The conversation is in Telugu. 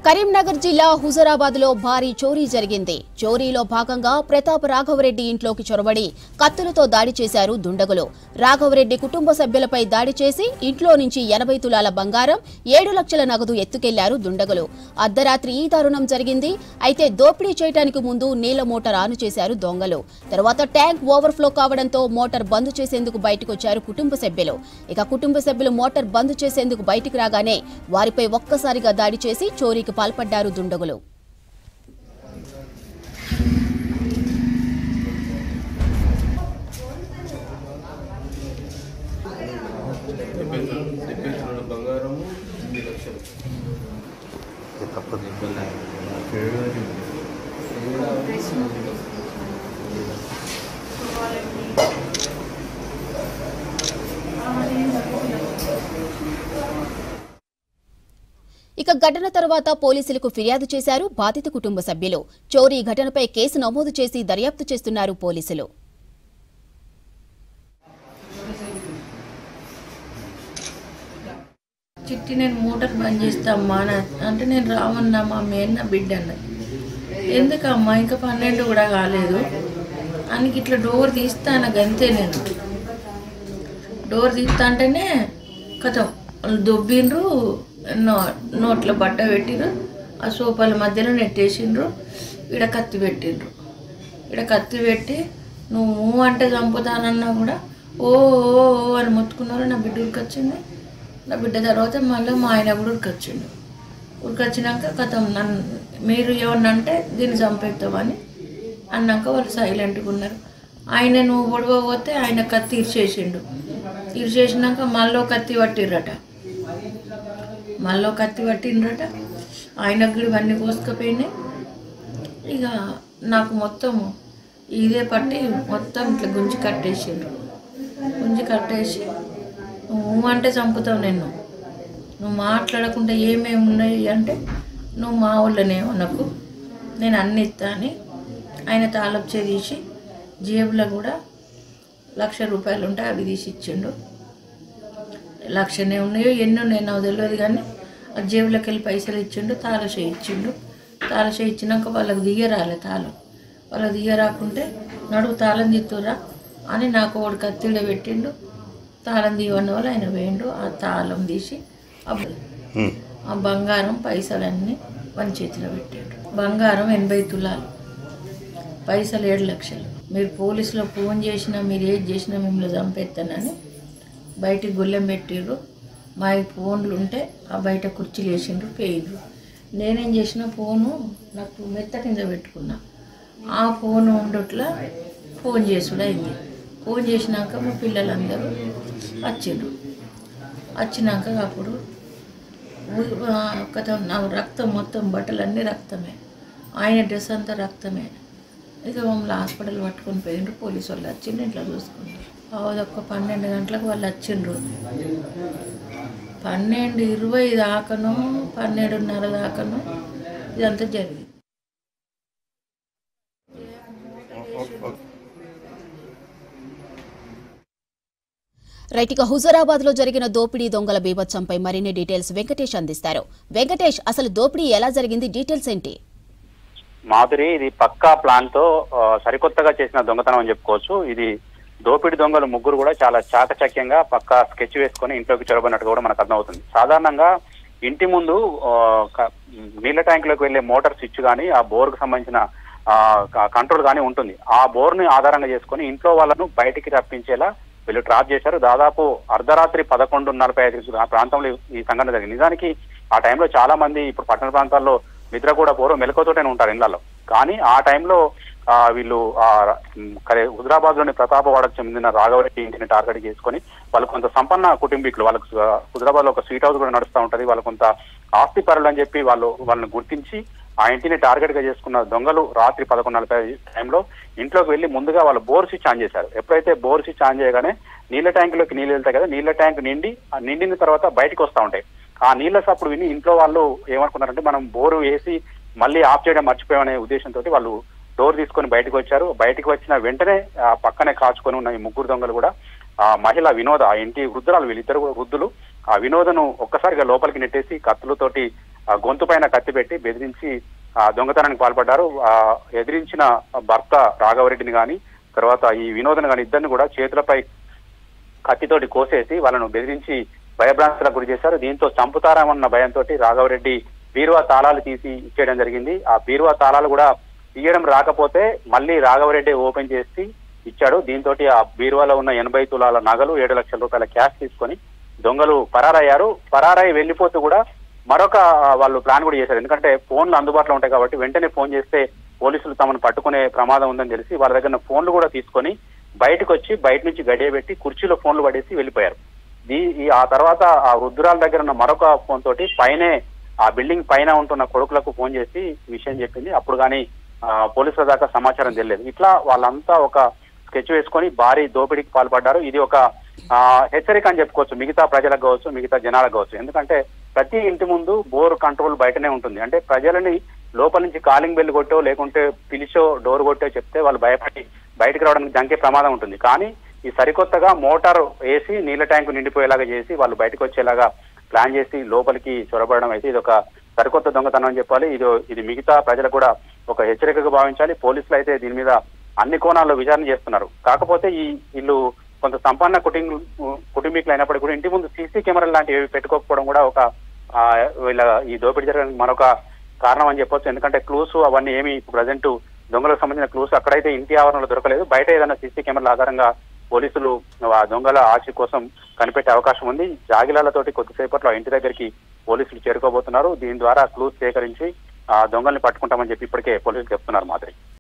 కరీంనగర్ జిల్లా హుజరాబాద్ లో భారీ చోరీ జరిగింది. చోరీలో భాగంగా ప్రతాప్ రాఘవరెడ్డి ఇంట్లోకి చొరబడి కత్తులతో దాడి చేశారు దుండగులు. రాఘవరెడ్డి కుటుంబ సభ్యులపై దాడి చేసి ఇంట్లో నుంచి 80 తులాల బంగారం, 7 లక్షల నగదు ఎత్తుకెళ్లారు దుండగులు. అర్ధరాత్రి ఈ దారుణం జరిగింది. అయితే దోపిడీ చేయడానికి ముందు నీళ్ల మోటార్ ఆను చేశారు దొంగలు. తర్వాత ట్యాంక్ ఓవర్ఫ్లో కావడంతో మోటార్ బంద్ చేసేందుకు బయటకొచ్చారు కుటుంబ సభ్యులు. ఇక కుటుంబ సభ్యులు మోటార్ బంద్ చేసేందుకు బయటికి రాగానే వారిపై ఒక్కసారిగా దాడి చేసి చోరీకి పాల్పడ్డారు దుండగులు. ఇక ఘటన తర్వాత పోలీసులకు ఫిర్యాదు చేశారు బాధిత కుటుంబ సభ్యులు. చోరీ ఘటనపై కేసు నమోదు చేసి దర్యాప్తు చేస్తున్నారు పోలీసులు. చిట్టి నేను మోటార్ బంద్ చేస్తామ్మా అంటే నేను రావన్నా మా మేన్న బిడ్డ అన్నది. ఎందుకమ్మా ఇంకా 12 కూడా కాలేదు అని ఇట్లా డోర్ తీస్తాను గంతే. నేను డోర్ తీస్తా అంటేనే కథం వాళ్ళు దొబ్బిండ్రు, నోట్లో బట్ట పెట్టిండ్రు, ఆ సోఫాల మధ్యలో నెట్టేసిండ్రు, ఈడ కత్తి పెట్టిండ్రు. ఈడ కత్తి పెట్టి నువ్వు అంటే చంపుతానన్నా కూడా ఓ అని మొత్తుకున్నారు. నా బిడ్డ ఉరికొచ్చింది. నా బిడ్డ తర్వాత మళ్ళీ మా ఆయన కూడా ఉరికొచ్చిండు. ఉరికొచ్చినాక కథం నన్ను మీరు ఏమన్నా అంటే దీన్ని చంపేస్తామని అన్నాక వాళ్ళు సైలెంట్గా ఉన్నారు. ఆయన నువ్వు ఒడవపోతే ఆయన కత్తి ఇరిచేసిండు. ఇరిచేసినాక మళ్ళీ కత్తి పట్టిర్రట. ఆయనకు కూడా ఇవన్నీ కోసుకపోయినాయి. ఇక నాకు మొత్తం ఇదే పట్టి మొత్తం ఇట్లా గుంజి కట్టేసిండ్రు. గుంజి కట్టేసి నువ్వు అంటే చంపుతావు, నువ్వు మాట్లాడకుండా ఏమేమి ఉన్నాయి అంటే నువ్వు మా ఊళ్ళోనేమో నాకు నేను అన్ని ఇస్తా అని ఆయన తాళపు తీసి జేబులో కూడా 1,00,000 రూపాయలు ఉంటాయి, అవి తీసి ఇచ్చిండు. 1,00,000 ఉన్నాయో ఎన్ని ఉన్నాయో నాకు తెలియదు కానీ ఆ జేబులోకి వెళ్ళి పైసలు ఇచ్చిండు. తాళం ఇచ్చిండు. తాళం ఇచ్చినాక వాళ్ళకి దిగరాలే తాళం. వాళ్ళకి దిగరాకుంటే నడువు తాళం తీస్తురా అని నాకు ఒకటి కత్తిడ పెట్టిండు. తాళం తీయవన్న వాళ్ళు ఆయన వేయండు. ఆ తాళం తీసి ఆ బంగారం పైసలన్నీ వన్ చేతిలో పెట్టాడు. బంగారం 80 తులాలు, పైసలు 7 లక్షలు. మీరు పోలీసులో ఫోన్ చేసినా మీరు ఏది చేసినా మిమ్మల్ని చంపేస్తానని బయటికి గొల్లెం పెట్టిర్రు. మా ఫోన్లు ఉంటే ఆ బయట కుర్చీలు వేసిండ్రు, పోయిండ్రు. నేనేం చేసిన ఫోను నాకు మెత్త కింద పెట్టుకున్నా. ఆ ఫోన్ ఉండట్లా ఫోన్ చేసుడు అయింది. ఫోన్ చేసినాక మా పిల్లలందరూ వచ్చిండ్రు. వచ్చినాక అప్పుడు నా రక్తం మొత్తం బట్టలన్నీ రక్తమే, ఆయన డ్రెస్ అంతా రక్తమే. ఇక మమ్మల్ని హాస్పిటల్ పట్టుకొని పోయిండ్రు. పోలీసు వాళ్ళు వచ్చిండ్రు, ఇంట్లో చూసుకున్నారు. ఒక 12 గంటలకు వాళ్ళు వచ్చిండ్రు. 12:20 దాకానో 12:30 దాకానో ఇదంతా జరిగింది. రైట్, ఇక హుజరాబాద్ లో జరిగిన దోపిడీ దొంగల బీభత్సంపై మరిన్ని డీటెయిల్స్ వెంకటేష్ అందిస్తారు. వెంకటేష్, అసలు దోపిడీ ఎలా జరిగింది, డీటెయిల్స్ ఏంటి? మాధురి, ఇది పక్కా ప్లాన్ తో సరికొత్తగా చేసిన దొంగతనం అని చెప్పుకోవచ్చు. ఇది దోపిడీ దొంగలు ముగ్గురు కూడా చాలా చాకచక్యంగా పక్కా స్కెచ్ వేసుకొని ఇంట్లోకి చొరబడినట్టు కూడా మనకు అర్థమవుతుంది. సాధారణంగా ఇంటి ముందు నీళ్ల ట్యాంకులోకి వెళ్లే మోటార్ స్విచ్ కానీ ఆ బోర్కు సంబంధించిన కంట్రోల్ కానీ ఉంటుంది. ఆ బోర్ని ఆధారంగా చేసుకుని ఇంట్లో వాళ్ళను బయటికి రప్పించేలా వీళ్ళు ట్రాప్ చేశారు. దాదాపు అర్ధరాత్రి 11:45 ప్రాంతంలో ఈ సంఘటన జరిగింది. నిజానికి ఆ టైంలో చాలా మంది ఇప్పుడు పట్టణ ప్రాంతాల్లో నిద్ర కూడా పోరు, మెలకువతోనే ఉంటారు ఇళ్లలో. కానీ ఆ టైంలో వీళ్ళు హుజరాబాద్ లోని ప్రతాపవాడకు చెందిన రాఘవరెడ్డి ఇంటిని టార్గెట్ చేసుకొని వాళ్ళు కొంత సంపన్న కుటుంబీకులు, వాళ్ళకు హుజరాబాద్ లో ఒక స్వీట్ హౌస్ కూడా నడుస్తూ ఉంటది, వాళ్ళు కొంత ఆస్తి పరులు అని చెప్పి వాళ్ళని గుర్తించి ఆ ఇంటిని టార్గెట్ గా చేసుకున్న దొంగలు రాత్రి 11:45 టైంలో ఇంట్లోకి వెళ్లి ముందుగా వాళ్ళు బోర్ స్విచ్ ఆన్ చేశారు. ఎప్పుడైతే బోర్ స్విచ్ ఆన్ చేయగానే నీళ్ల ట్యాంకులోకి నీళ్ళు వెళ్తాయి కదా, నీళ్ల ట్యాంక్ నిండిన తర్వాత బయటకు వస్తూ ఉంటాయి. ఆ నీళ్ల సప్పుడు విని ఇంట్లో వాళ్ళు ఏమనుకున్నారంటే మనం బోరు వేసి మళ్ళీ ఆఫ్ చేయడం మర్చిపోయామనే ఉద్దేశంతో వాళ్ళు డోర్ తీసుకొని బయటకు వచ్చారు. బయటకు వచ్చిన వెంటనే పక్కనే కాచుకొని ఉన్న ఈ ముగ్గురు దొంగలు కూడా ఆ మహిళ వినోద, ఆ ఇంటి వృద్ధురాలు, వీళ్ళిద్దరు కూడా వృద్ధులు, ఆ వినోదను ఒక్కసారిగా లోపలికి నెట్టేసి కత్తులతోటి గొంతు పైన కత్తి పెట్టి బెదిరించి దొంగతనానికి పాల్పడ్డారు. ఎదిరించిన భర్త రాఘవరెడ్డిని కానీ తర్వాత ఈ వినోద్ని కానీ ఇద్దరిని కూడా చేతులపై కత్తితోటి కోసేసి వాళ్ళను బెదిరించి భయభ్రాంతులకు గురి చేశారు. దీంతో చంపుతారామన్న భయంతో రాఘవరెడ్డి బీరువా తాళాలు తీసి ఇచ్చేయడం జరిగింది. ఆ బీరువా తాళాలు కూడా తీయడం రాకపోతే మళ్ళీ రాఘవరెడ్డి ఓపెన్ చేసి ఇచ్చాడు. దీంతో ఆ బీరువాలో ఉన్న 80 తులాల నగలు 7 లక్షల రూపాయల క్యాష్ తీసుకొని దొంగలు పరారయ్యారు. పరారై వెళ్లిపోతూ కూడా మరొక వాళ్ళు ప్లాన్ కూడా చేశారు. ఎందుకంటే ఫోన్లు అందుబాటులో ఉంటాయి కాబట్టి వెంటనే ఫోన్ చేస్తే పోలీసులు తమను పట్టుకునే ప్రమాదం ఉందని తెలిసి వాళ్ళ దగ్గర ఫోన్లు కూడా తీసుకొని బయటకు వచ్చి బయట నుంచి గడియబెట్టి కుర్చీలో ఫోన్లు పడేసి వెళ్ళిపోయారు. ఆ తర్వాత ఆ వృద్ధురాల దగ్గర ఉన్న మరొక ఫోన్ తోటి పైనే ఆ బిల్డింగ్ పైన ఉంటున్న కొడుకులకు ఫోన్ చేసి విషయం చెప్పింది. అప్పుడు కానీ పోలీసుల దాకా సమాచారం తెలియలేదు. ఇట్లా వాళ్ళంతా ఒక స్కెచ్ వేసుకొని భారీ దోపిడీకి పాల్పడ్డారు. ఇది ఒక హెచ్చరిక అని చెప్పుకోవచ్చు మిగతా ప్రజలకు కావచ్చు, మిగతా జనాలకు కావచ్చు. ఎందుకంటే ప్రతి ఇంటి ముందు బోర్ కంట్రోల్ బయటనే ఉంటుంది. అంటే ప్రజలని లోపల నుంచి కాలింగ్ బెల్ కొట్టో లేకుంటే పిలిచో డోర్ కొట్టో చెప్తే వాళ్ళు భయపడి బయటకు రావడానికి జంకే ప్రమాదం ఉంటుంది. కానీ ఈ సరికొత్తగా మోటార్ వేసి నీళ్ల ట్యాంకు నిండిపోయేలాగా చేసి వాళ్ళు బయటకు వచ్చేలాగా ప్లాన్ చేసి లోపలికి చొరబడడం అయితే ఇది ఒక సరికొత్త దొంగతనం అని చెప్పాలి. ఇది మిగతా ప్రజలకు కూడా ఒక హెచ్చరికగా భావించాలి. పోలీసులు అయితే దీని మీద అన్ని కోణాల్లో విచారణ చేస్తున్నారు. కాకపోతే వీళ్ళు కొంత సంపన్న కుటుంబీకులు అయినప్పటికీ కూడా ఇంటి ముందు సీసీ కెమెరాలు లాంటివి పెట్టుకోకపోవడం కూడా ఒక వీళ్ళ ఈ దోపిడీ జరగడానికి మరొక కారణం అని చెప్పొచ్చు. ఎందుకంటే క్లూస్ అవన్నీ ఏమి ప్రజెంట్ దొంగలకు సంబంధించిన క్లూస్ అక్కడైతే ఇంటి ఆవరణలో దొరకలేదు. బయట ఏదైనా సీసీ కెమెరాల ఆధారంగా పోలీసులు ఆ దొంగల ఆచి కోసం కనిపెట్టే అవకాశం ఉంది. జాగిలాలతోటి కొద్దిసేపట్లో ఇంటి దగ్గరికి పోలీసులు చేరుకోబోతున్నారు. దీని ద్వారా క్లూస్ సేకరించి ఆ దొంగల్ని పట్టుకుంటామని చెప్పి ఇప్పటికే పోలీసులు చెప్తున్నారు మాదిరి.